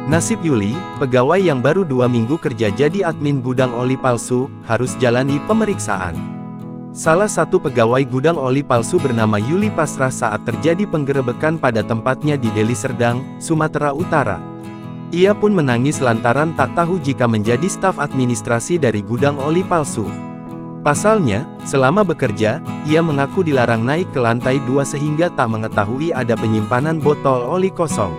Nasib Yuli, pegawai yang baru 2 minggu kerja jadi admin gudang oli palsu, harus jalani pemeriksaan. Salah satu pegawai gudang oli palsu bernama Yuli pasrah saat terjadi penggerebekan pada tempatnya di Deli Serdang, Sumatera Utara. Ia pun menangis lantaran tak tahu jika menjadi staf administrasi dari gudang oli palsu. Pasalnya, selama bekerja, ia mengaku dilarang naik ke lantai 2 sehingga tak mengetahui ada penyimpanan botol oli kosong.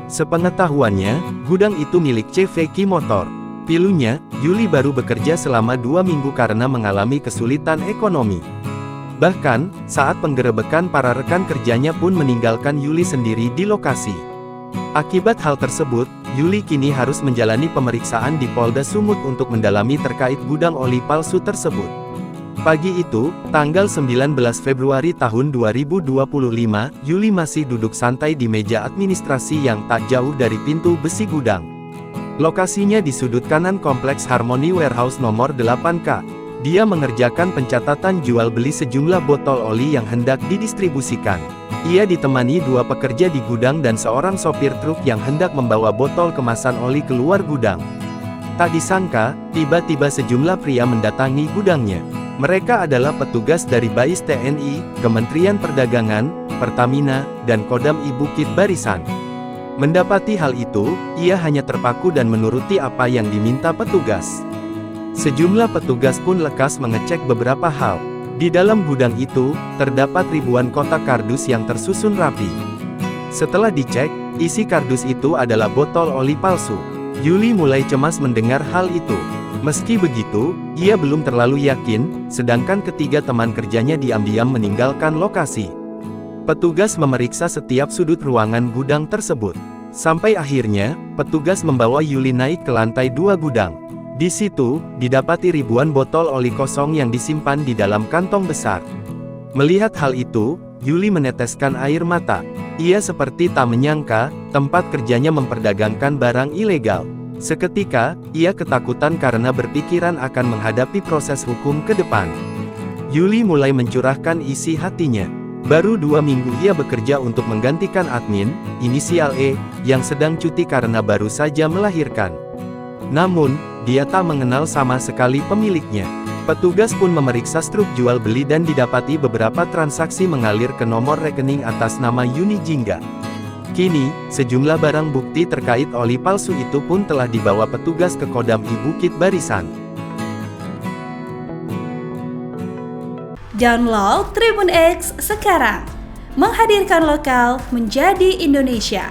Sepengetahuannya, gudang itu milik CVK Motor. Pilunya, Yuli baru bekerja selama 2 minggu karena mengalami kesulitan ekonomi. Bahkan, saat penggerebekan para rekan kerjanya pun meninggalkan Yuli sendiri di lokasi. Akibat hal tersebut, Yuli kini harus menjalani pemeriksaan di Polda Sumut untuk mendalami terkait gudang oli palsu tersebut. Pagi itu, tanggal 19 Februari tahun 2025, Yuli masih duduk santai di meja administrasi yang tak jauh dari pintu besi gudang. Lokasinya di sudut kanan Kompleks Harmony Warehouse nomor 8K. Dia mengerjakan pencatatan jual beli sejumlah botol oli yang hendak didistribusikan. Ia ditemani 2 pekerja di gudang dan seorang sopir truk yang hendak membawa botol kemasan oli keluar gudang. Tak disangka, tiba-tiba sejumlah pria mendatangi gudangnya. Mereka adalah petugas dari BAIS TNI, Kementerian Perdagangan, Pertamina, dan Kodam I Bukit Barisan. Mendapati hal itu, ia hanya terpaku dan menuruti apa yang diminta petugas. Sejumlah petugas pun lekas mengecek beberapa hal. Di dalam gudang itu, terdapat ribuan kotak kardus yang tersusun rapi. Setelah dicek, isi kardus itu adalah botol oli palsu. Yuli mulai cemas mendengar hal itu. Meski begitu, ia belum terlalu yakin, sedangkan ketiga teman kerjanya diam-diam meninggalkan lokasi. Petugas memeriksa setiap sudut ruangan gudang tersebut. Sampai akhirnya, petugas membawa Yuli naik ke lantai 2 gudang. Di situ, didapati ribuan botol oli kosong yang disimpan di dalam kantong besar. Melihat hal itu, Yuli meneteskan air mata. Ia seperti tak menyangka, tempat kerjanya memperdagangkan barang ilegal. Seketika, ia ketakutan karena berpikiran akan menghadapi proses hukum ke depan. Yuli mulai mencurahkan isi hatinya. Baru 2 minggu ia bekerja untuk menggantikan admin, inisial E, yang sedang cuti karena baru saja melahirkan. Namun, dia tak mengenal sama sekali pemiliknya. Petugas pun memeriksa struk jual beli dan didapati beberapa transaksi mengalir ke nomor rekening atas nama Yuni Jingga. Kini, sejumlah barang bukti terkait oli palsu itu pun telah dibawa petugas ke Kodam I Bukit Barisan. Download Tribun X sekarang, menghadirkan lokal menjadi Indonesia.